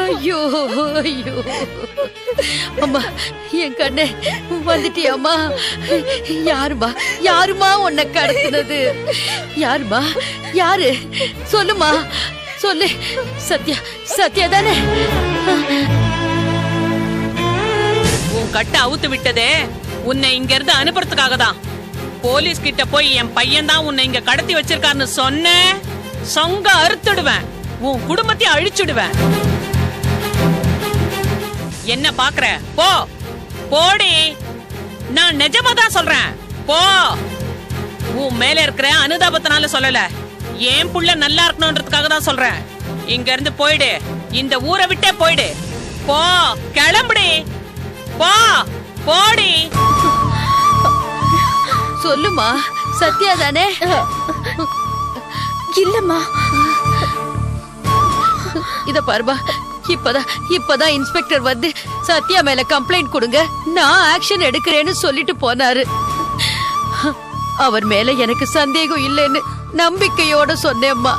ஐயோ ஐயோ அம்மா, என் கண்ணே வந்துட்டியாமா? யாருமா யாருமா உன்னை கடத்தினது? யாருமா யாரு? சொல்லுமா சொல்லு. சத்யா, சத்யா தானே? உன் கட்ட அவுத்து விட்டதே உன்னை இங்க இருந்து அனுப்புறதுக்காக தான். போலீஸ் கிட்ட போய் என் பையன் தான் உன்னை இங்க கடத்தி வச்சிருக்கான்னு சொன்ன சொங்க அறுத்துடுவேன், உன் குடும்பத்தை அழிச்சுடுவேன். என்ன பாக்குற? போ போடி, நான் நிஜமா தான் சொல்றேன். போ. உன் மேல இருக்கிற அனுதாபத்தினால சொல்லல, ஏன் புள்ள நல்லா இருக்கணும்ன்றதுக்காக தான் சொல்றேன். இங்க இருந்து போயிடு, இந்த ஊரை விட்டே போயிடு. போ, கிளம்புடி. போ, போடி. சொல்லுமா, சத்யா தானே? இல்லம்மா. இத பாருமா, இப்பதான் இன்ஸ்பெக்டர் வந்து சத்யா மேல கம்ப்ளைண்ட் கொடுங்க, நான் ஆக்ஷன் எடுக்கிறேன்னு சொல்லிட்டு போனாரு. அவர் மேல எனக்கு சந்தேகம் இல்லைன்னு நம்பிக்கையோட சொன்னேம்மா.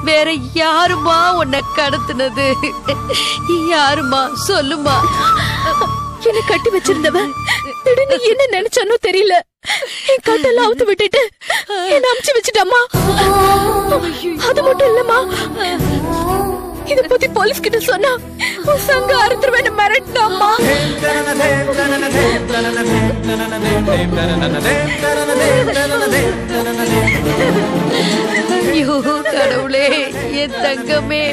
வேற யாருமா உன்னை கடத்தினது? யாருமா சொல்லுமா? என்ன கட்டி வச்சிருந்தவன் திடீர்னு என்ன நினைச்சானோ தெரியல, என் கட்டெல்லாம் அவுத்து விட்டுட்டு என்ன அமுச்சு வச்சுட்டாமா. அது மட்டும் இல்லம்மா, இத பத்தி போலீஸ் கிட்ட சொன்னா சங்க அறுத்துருவேன்னு மிரட்டினாம்மா. ஐயோ கடவுளே, என் தங்கமே,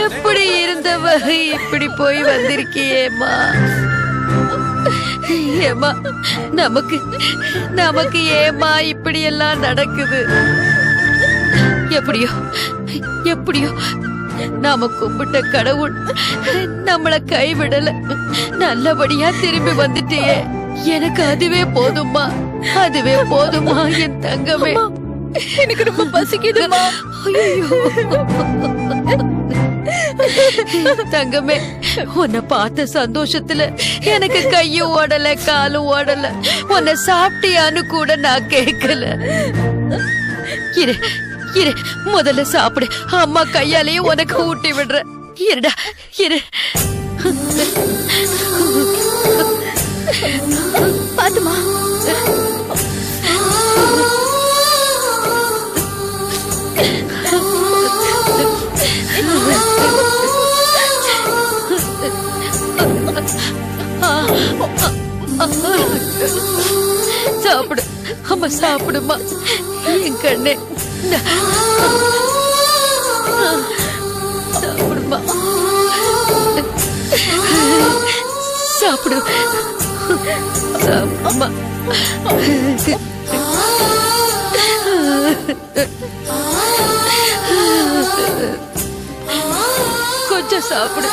எப்படி இருந்தவ இப்படி போய் வந்திருக்கியேம்மா. ஏமா, நமக்கு ஏமா இப்படி எல்லாம் நடக்குது? எப்படியோ நாம கும்பிட்ட கடவுள் நம்மள கைவிடல, நல்லபடியா திரும்பி வந்துட்டியே. எனக்கு அதுவே போதுமா, அதுவே போதுமா என் தங்கமே. எனக்கு ரொம்ப பசிக்குதுமா. தங்கமே, உன்னை பார்த்த சந்தோஷத்துல எனக்கு கையும் ஓடல காலும் ஓடல. உன்னை சாப்பிட்டியான்னு கூட நான் கேட்கல. இரு, முதல்ல சாப்பிடு, அம்மா கையாலேயே உனக்கு ஊட்டி விடுற. இருடா இரு. பாத்துமா, சாப்பிடு அம்மா, சாப்பிடுமா என் கண்ணே. சாப்பிடுமா, சாப்பிடு அம்மா. கொஞ்சம் சாப்பிடு.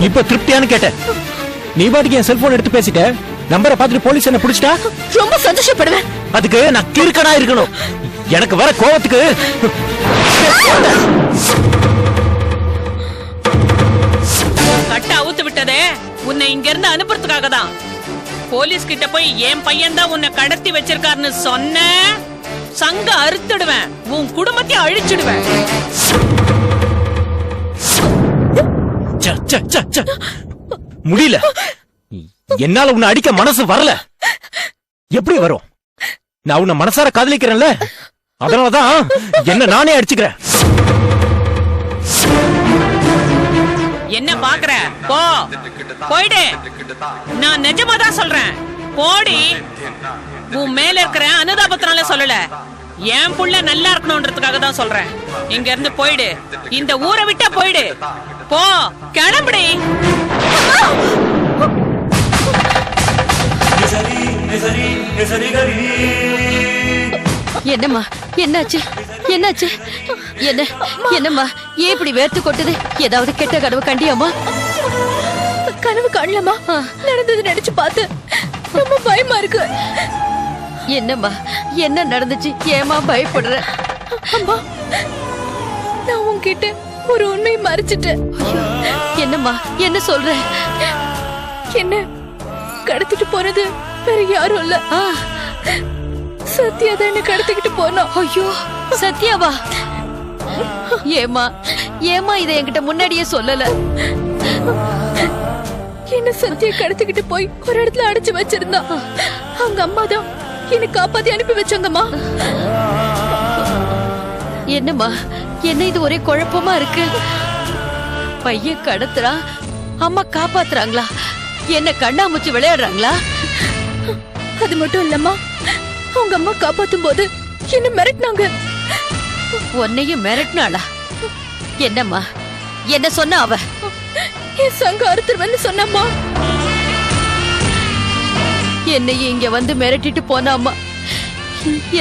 இப்ப திருப்தியானு கேட்டேன். நீ பாட்டுக்கு என் செல்போன் எடுத்து பேசிட்ட, நம்பரை பார்த்துட்டு போலீஸ் என்ன பிடிச்சிட்டா ரொம்ப சந்தோஷப்படுவேன். அதுக்கு நான் கிறுக்கனா இருக்கணும். எனக்கு வர கோவத்துக்கு கட்ட அவுத்து விட்டதே உன்னை இங்க இருந்து அனுப்புறதுக்காக தான். போலீஸ் கிட்ட போய் என் பையன் தான் உன்னை கடத்தி வச்சிருக்காருன்னு சொன்ன சங்க அறுத்துடுவேன், உன் குடும்பத்தை அழிச்சிடுவேன். முடியல, என்னால உன்னை அடிக்க மனசு வரல. எப்படி வரும்? நான் உன்னை மனசார காதலிக்கிறேன்ல, அதனாலதான் என்ன நானே அடிச்சுக்கிறேன். என்ன பாக்குற? போ, போயிடு. நான் நிஜமா தான் சொல்றேன். போடி. உன் மேல இருக்கிற அனுதாபத்தினால சொல்லல, என் புள்ள நல்லா இருக்கணும்ன்றதுக்காக தான் சொல்றேன். இங்க இருந்து போயிடு, இந்த ஊரை விட்டா போயிடு. போ, கிளம்புடி. என்னம்மா, என்னாச்சு? என்னம்மா, ஏன் இப்படி வேர்த்து கொட்டுது? ஏதாவது கெட்ட கனவு கண்டியாமா? கனவு காணலமா, நடந்தது நினைச்சு பார்த்து ரொம்ப பயமா இருக்கு. என்னம்மா என்ன நடந்துச்சு? ஏமா பயப்படுற? அம்மா, நான் உன்கிட்ட ஒரு உண்மையை மறைச்சிட்டேன். என்னம்மா என்ன சொல்ற? என்ன கடத்திட்டு போனது வேற யாரும் இல்ல, ஆ, சத்யா தான் என்ன கடத்திக்கிட்டு போனோம். ஐயோ சத்யாவா? ஏமா இதை என்கிட்ட முன்னாடியே சொல்லல? என்ன சத்யா கடத்திக்கிட்டு போய் ஒரு இடத்துல அடைச்சு வச்சிருந்தா. அவங்க அம்மா தான் என்ன காப்பாத்தி அனுப்பி வச்சாங்கம்மா. என்னம்மா என்ன இது ஒரே குழப்பமா இருக்கு? பையன் கடத்துறா, அம்மா காப்பாத்துறாங்களா? என்ன கண்ணாமூச்சி விளையாடுறாங்களா? அது மட்டும் இல்லம்மா, அவங்க அம்மா காப்பாத்தும் போது என்ன மிரட்டினாங்க. உன்னையும் மிரட்டினாளா? என்னம்மா என்ன சொன்ன அவ? என் சங்க அறுத்துருவன்னு சொன்னம்மா. என்னையும் இங்க வந்து மிரட்டிட்டு போனாம்மா.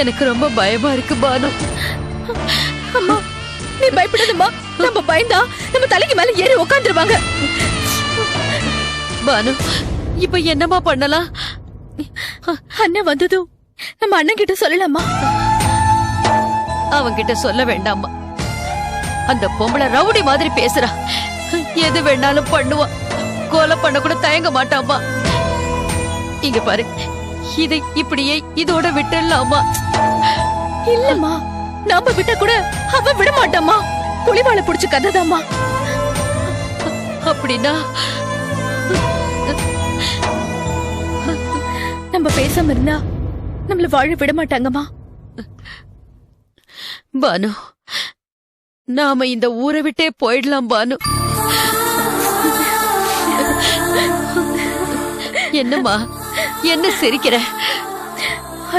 எனக்கு ரொம்ப பயமா இருக்கு பானு. அம்மா நீ பயப்படாதம்மா. நம்ம பயந்தா நம்ம தலைக்கு மேல ஏறி உட்காந்துருவாங்க. பானு இப்ப என்னம்மா பண்ணலாம்? அண்ணன் வந்ததும் நம்ம அண்ணன் கிட்ட சொல்லலாமா? அவன்கிட்ட சொல்ல வேண்டாமா. அந்த பொம்பளை ரவுடி மாதிரி பேசுறா. எது வேணாலும் பண்ணுவான். கொலை பண்ண கூட தயங்க மாட்டாமா. இங்க பாரு, இதை இப்படியே இதோட விட்டுடலாமா? இல்லம்மா, நாம விட்டா கூட அவ விட மாட்டாமா. புலிவாளை புடிச்சு கததாமா. அப்படின்னா நம்ம பேசாம இருந்தா நம்மள வாழ விட மாட்டாங்கம்மா. பானு நாம இந்த ஊரை விட்டே போயிடலாம் பானு. என்னம்மா என்ன சிரிக்கிற?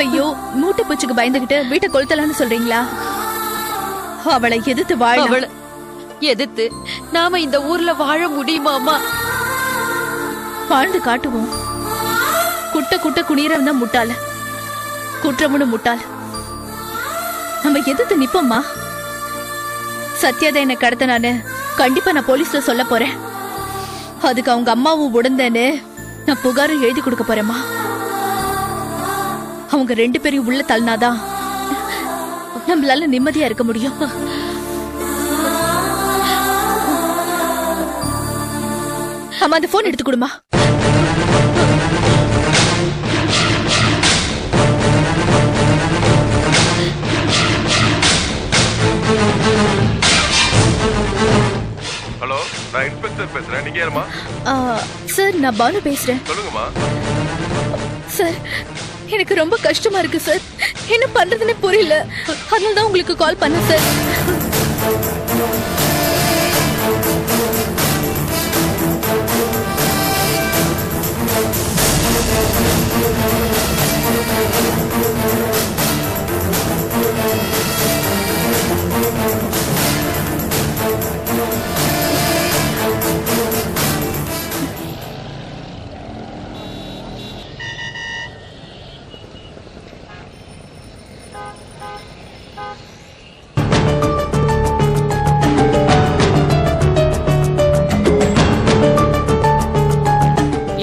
ஐயோ, மூட்டை பூச்சிக்கு பயந்துகிட்டு வீட்டை கொளுத்தலான்னு சொல்றீங்களா? அவளை எதிர்த்து வாழ. அவளை எதிர்த்து நாம இந்த ஊர்ல வாழ முடியுமாமா? வாழ்ந்து காட்டுவோம். குட்ட குட்ட குனியறவன் தான் முட்டாள, குற்றவனும் முட்டாள. நம்ம எதிர்த்து நிப்போம்மா. சத்யாதான் என்ன கடத்தினான்னு கண்டிப்பா நான் போலீஸ்ல சொல்ல போறேன். அதுக்கு அவங்க அம்மாவும் உடந்தேன்னு நான் புகாரும் எழுதி கொடுக்க போறேம்மா. அவங்க 2 பேரையும் உள்ள தள்ளினாதான் நம்மளால நிம்மதியா இருக்க முடியும். அம்மா அந்த போன் எடுத்து கொடுமா. ஹலோ, நான் இன்ஸ்பெக்டர் பேசுறேன். நீங்க யாருமா? சார், நான் பானு பேசுறேன். சொல்லுங்கம்மா. சார், எனக்கு ரொம்ப கஷ்டமா இருக்கு சார். என்ன பண்றதுன்னு புரியல. அதனால தான் உங்களுக்கு கால் பண்ணேன் சார்.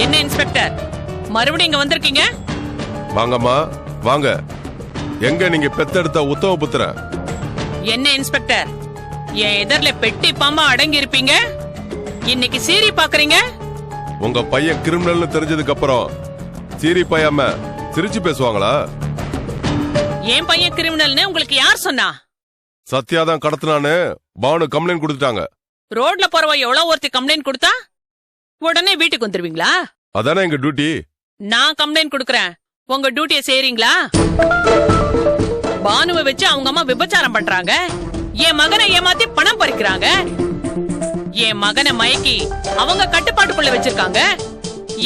என்ன இன்ஸ்பெக்டர், மறுபடியும் இங்க வந்திருக்கீங்க? வாங்கம்மா வாங்க. எங்க நீங்க பெத்தெடுத்த உத்தம புத்திரன்? என்ன இன்ஸ்பெக்டர், என் எதிரில பெட்டி பாம்பா அடங்கி இருப்பீங்க, இன்னைக்கு சீரி பாக்குறீங்க? உங்க பையன் கிரிமினல்னு தெரிஞ்சதுக்கு அப்புறம் சீரி பையாம சிரிச்சு பேசுவாங்களா? என் பையன் கிரிமினல்னு உங்களுக்கு யார் சொன்னா? சத்யாதான் கடத்தினான்னு பானு கம்ப்ளைண்ட் கொடுத்துட்டாங்க. ரோட்ல போறவ எவ்வளவு ஒருத்தி கம்ப்ளைண்ட் கொடுத்தா உடனே வீட்டுக்கு வந்துருவீங்களா? அதானே எங்க டியூட்டி. நான் கம்ப்ளைண்ட் கொடுக்கறேன், உங்க டியூட்டியை செய்றீங்களா? பானுவை வச்சு அவங்க அம்மா விபச்சாரம் பண்றாங்க, என் மகனை ஏமாத்தி பணம் பறிக்கிறாங்க, என் மகனை மயக்கி அவங்க கட்டுப்பாட்டுக்குள்ள வச்சிருக்காங்க.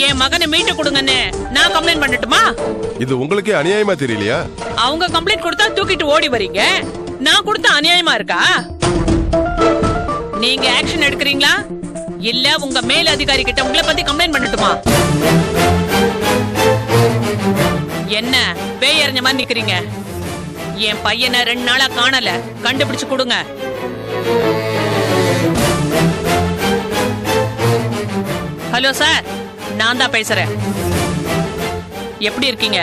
என் மகனை மீட்டு கொடுங்கன்னு நான் கம்ப்ளைண்ட் பண்ணட்டுமா? இது உங்களுக்கே அநியாயமா தெரியலையா? அவங்க கம்ப்ளைண்ட் கொடுத்தா தூக்கிட்டு ஓடி வரீங்க, நான் கொடுத்த அநியாயமா இருக்கா? நீங்க ஆக்ஷன் எடுக்கிறீங்களா இல்ல உங்க மேல் அதிகாரி கிட்ட உங்களை பத்தி கம்ப்ளைண்ட் பண்ணட்டுமா? என்ன பேய் எறிஞ்ச மாதிரி நிக்கிறீங்க? என் பையனை 2 நாளா காணல, கண்டுபிடிச்சு கொடுங்க. ஹலோ சார், நான் தான் பேசுறேன். எப்படி இருக்கீங்க?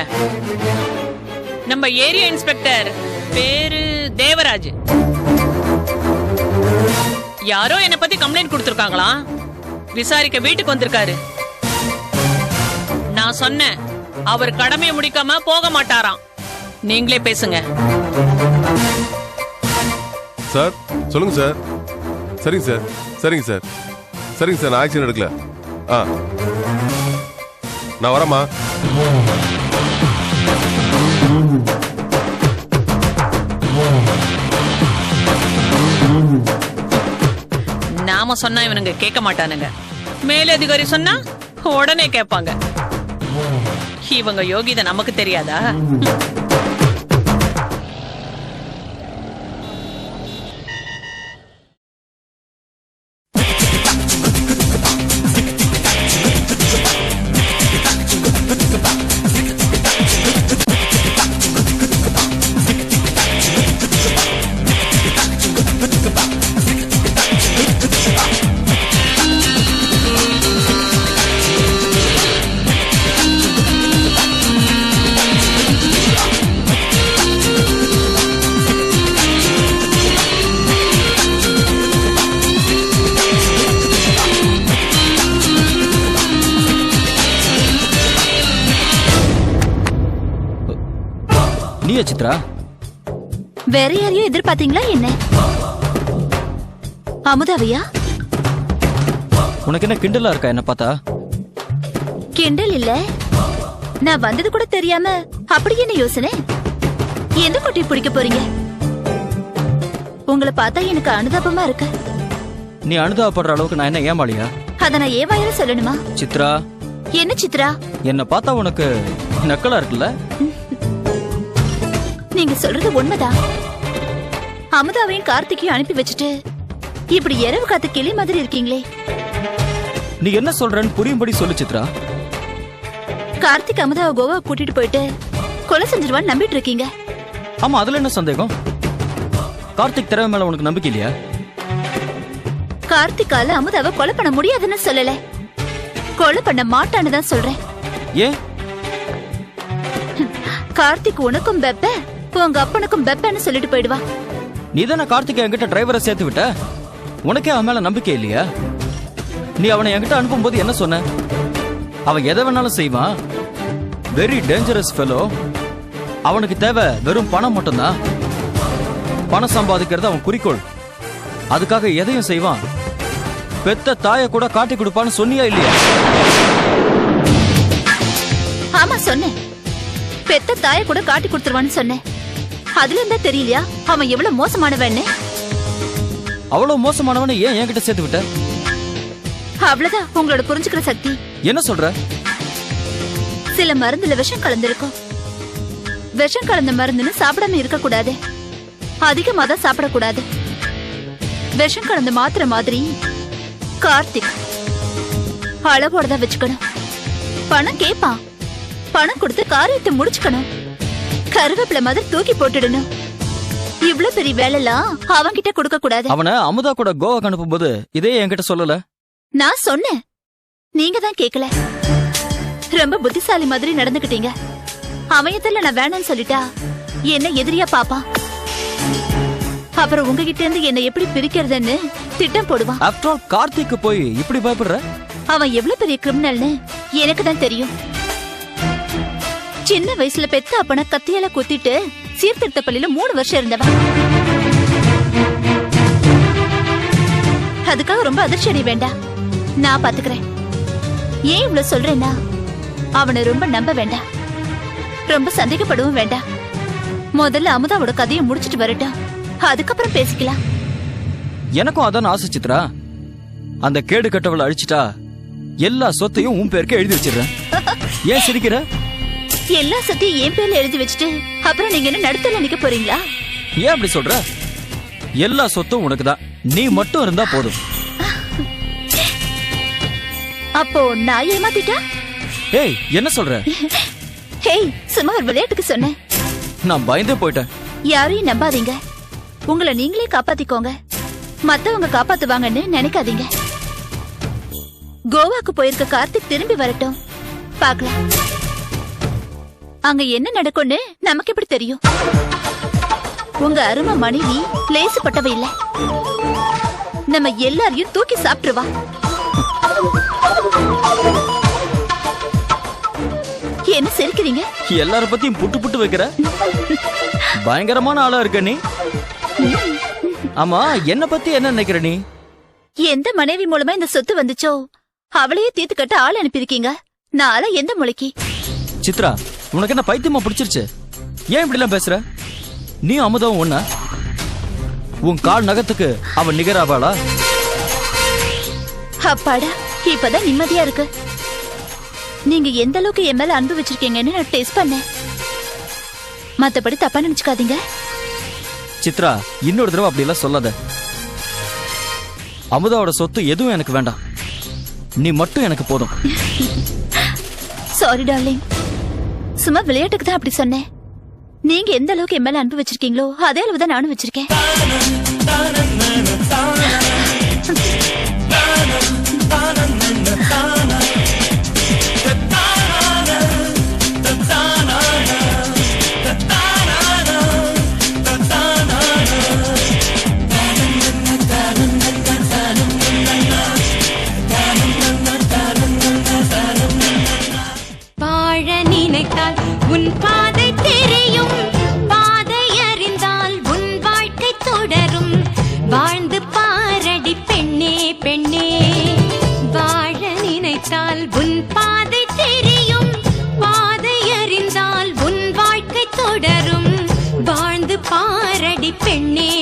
நம்ம ஏரியா இன்ஸ்பெக்டர் பேரு தேவராஜ். யாரோ என்ன பத்தி கம்ப்ளைண்ட் கொடுத்திருக்காங்களாம். விசாரிக்க வீட்டுக்கு வந்திருக்காரு. நான் சொன்னேன், அவர் கடமையை முடிக்காம போக மாட்டாராம். நீங்களே பேசுங்க. சார் சொல்லுங்க சார். சரிங்க சார், சரிங்க சார், சரிங்க சார். நான் ஆக்ஷன் எடுக்கல. நான் வரேம்மா. நாம சொன்னா இவனுங்க கேட்க மாட்டானுங்க. மேலதிகாரி சொன்னா உடனே கேட்பாங்க. இவங்க யோகிதை நமக்கு தெரியாதா? சித்ரா, வேற யாரையும் எதிர்பார்த்தீங்களா என்ன? அமுதாவையா? உனக்கு என்ன கிண்டலா இருக்கா என்ன பார்த்தா? கிண்டல் இல்ல, நான் வந்தது கூட தெரியாம அப்படி என்ன யோசனை? எந்த குட்டி பிடிக்க போறீங்க? உங்களை பார்த்தா எனக்கு அனுதாபமா இருக்கு. நீ அனுதாபப்படுற அளவுக்கு நான் என்ன ஏமாளியா? அத நான் ஏன் வாயில சொல்லணுமா? சித்ரா. என்ன சித்ரா? என்ன பார்த்தா உனக்கு நக்கலா இருக்குல்ல? நீங்க சொல்றது உண்மைதான். அமுதாவையும் கார்த்திகையும் அனுப்பி வச்சுட்டு இப்படி இரவு காத்து கிளி மாதிரி இருக்கீங்களே. நீ என்ன சொல்றன்னு புரியும்படி சொல்லு சித்ரா. கார்த்திக் அமுதாவை கோவா கூட்டிட்டு போயிட்டு கொலை செஞ்சிருவான்னு நம்பிட்டு இருக்கீங்க. ஆமா, அதுல என்ன சந்தேகம்? கார்த்திக் திறமை மேல உனக்கு நம்பிக்கை இல்லையா? கார்த்திகால அமுதாவை கொலை பண்ண முடியாதுன்னு சொல்லல, கொலை பண்ண மாட்டான்னு தான் சொல்றேன். ஏன்? கார்த்திக் உனக்கும் பெப்ப, உங்க அப்பனுக்கும் பெப்பன்னு சொல்லிட்டு போயிடுவா. நீ தானே கார்த்திகை என்கிட்ட டிரைவரை சேர்த்து விட்ட. உனக்கே அவன் மேல நம்பிக்கை இல்லையா? நீ அவனை என்கிட்ட அனுப்பும் போது என்ன சொன்ன? அவன் எதை வேணாலும் செய்வான், வெரி டேஞ்சரஸ் ஃபெலோ, அவனுக்கு தேவை வெறும் பணம் மட்டும்தான், பணம் சம்பாதிக்கிறது அவன் குறிக்கோள், அதுக்காக எதையும் செய்வான், பெத்த தாயை கூட காட்டி கொடுப்பான்னு சொன்னியா இல்லையா? ஆமா சொன்னேன், பெத்த தாயை கூட காட்டி கொடுத்துருவான்னு சொன்னேன். அதுல இருந்தா தெரியலையா அவன் எவ்வளவு மோசமானவன்னு? அவ்வளவு மோசமானவனை ஏன் என்கிட்ட சேர்த்து விட்ட? அவ்வளவுதான் உங்களோட புரிஞ்சுக்கிற சக்தி. என்ன சொல்ற? சில மருந்துல விஷம் கலந்திருக்கும். விஷம் கலந்த மருந்துன்னு சாப்பிடாம இருக்க கூடாது, அதிகமா தான் சாப்பிடக்கூடாது. விஷம் கலந்த மாத்திரை மாதிரி கார்த்திக் அளவோட தான் வச்சுக்கணும். பணம் கேட்பான், பணம் கொடுத்து காரியத்தை முடிச்சுக்கணும். கருவேப்பிலை மாதிரி தூக்கி போட்டுடணும். இவ்வளவு பெரிய வேலைலாம் அவன்கிட்ட கொடுக்க கூடாது. அவனை அமுதா கூட கோவாக்கு அனுப்பும் போது இதே என்கிட்ட சொல்லல. நான் சொன்னேன், நீங்க தான் கேக்கல. ரொம்ப புத்திசாலி மாதிரி நடந்துக்கிட்டீங்க. அவயத்துல நான் வேணான்னு சொல்லிட்டா என்ன எதிரியா பாப்பா. அப்புறம் உங்ககிட்ட இருந்து என்ன எப்படி பிரிக்கிறதுன்னு திட்டம் போடுவான். ஆஃப்டர் ஆல் கார்த்திக்கு போய் இப்படி பயப்படுற? அவன் எவ்வளவு பெரிய கிரிமினல்னு எனக்கு தான் தெரியும். சின்ன வயசுல பெத்த அப்பனை கத்தியால குத்திட்டு சீர்திருத்த பள்ளியில 3 வருஷம் இருந்தவன். அதுக்காக ரொம்ப அதிர்ச்சி அடைய வேண்டாம், நான் பாத்துக்கிறேன். ஏன் இவ்வளவு சொல்றேன்னா, அவனை ரொம்ப நம்ப வேண்டாம், ரொம்ப சந்தேகப்படவும் வேண்டாம். முதல்ல அமுதாவோட கதையை முடிச்சிட்டு வரட்டும், அதுக்கப்புறம் பேசிக்கலாம். எனக்கும் அதான் ஆசை சித்ரா. அந்த கேடு கட்டவளை அழிச்சிட்டா எல்லா சொத்தையும் உன் பேருக்கு எழுதி வச்சிடுறேன். ஏன் சிரிக்கிற? எல்லா சத்தையும் என் பேர்ல எழுதி வச்சுட்டு அப்புறம் நீங்க என்ன நடுத்தல நிக்க போறீங்களா? ஏன் அப்படி சொல்ற? எல்லா சொத்தும் உனக்கு தான், நீ மட்டும் இருந்தா போதும். அப்போ நான் ஏமாத்திட்டா? ஏய், என்ன சொல்ற? ஹேய், சும்மா ஒரு விளையாட்டுக்கு சொன்னேன். நான் பயந்தே போயிட்டேன். யாரையும் நம்பாதீங்க, உங்களை நீங்களே காப்பாத்திக்கோங்க. மத்தவங்க காப்பாத்துவாங்கன்னு நினைக்காதீங்க. கோவாக்கு போயிருக்க கார்த்திக் திரும்பி வரட்டும், பாக்கலாம். அங்க என்ன நடக்கும்னு நமக்கு எப்படி தெரியும்? உங்க அருமை மனைவி லேசுப்பட்டவ இல்ல. நம்ம எல்லாரையும் தூக்கி சாப்பிட்டுருவா. என்ன சிரிக்கிறீங்க? எல்லார பத்தியும் புட்டு புட்டு வைக்கிற பயங்கரமான ஆளா இருக்க நீ. ஆமா, என்ன பத்தி என்ன நினைக்கிற நீ? எந்த மனைவி மூலமா இந்த சொத்து வந்துச்சோ அவளையே தீர்த்து கட்ட ஆள் அனுப்பியிருக்கீங்க. நாளா எந்த முளைக்கு? சித்ரா, உனக்கு என்ன பைத்தியமா பிடிச்சிருச்சு? ஏன் இப்படி எல்லாம் பேசுற? நீ அமுதம் ஒண்ணா? உன் கால் நகத்துக்கு அவன் நிகராவாளா? அப்பாடா, இப்பதான் நிம்மதியா இருக்கு. நீங்க எந்த அளவுக்கு என் மேல அன்பு வச்சிருக்கீங்கன்னு நான் டெஸ்ட் பண்ணேன். மத்தபடி தப்பா நினைச்சுக்காதீங்க. சித்ரா, இன்னொரு தடவை அப்படி எல்லாம் சொல்லாத. அமுதாவோட சொத்து எதுவும் எனக்கு வேண்டாம். நீ மட்டும் எனக்கு போதும். சாரி டார்லிங், சும்மா விளையாட்டுக்கு தான் அப்படி சொன்னேன். நீங்க எந்த அளவுக்கு என் மேல அன்பு வச்சிருக்கீங்களோ அதே அளவுதான் நானும் வச்சிருக்கேன். வாழ நினைத்தால் உன் பாதை தெரியும், பாதை அறிந்தால் உன் வாழ்க்கை தொடரும். வாழ்ந்து பாரடி பெண்ணே பெண்ணே, வாழ நினைத்தால் உன் பாதை தெரியும், பாதை அறிந்தால் உன் வாழ்க்கை தொடரும். வாழ்ந்து பாரடி பெண்ணே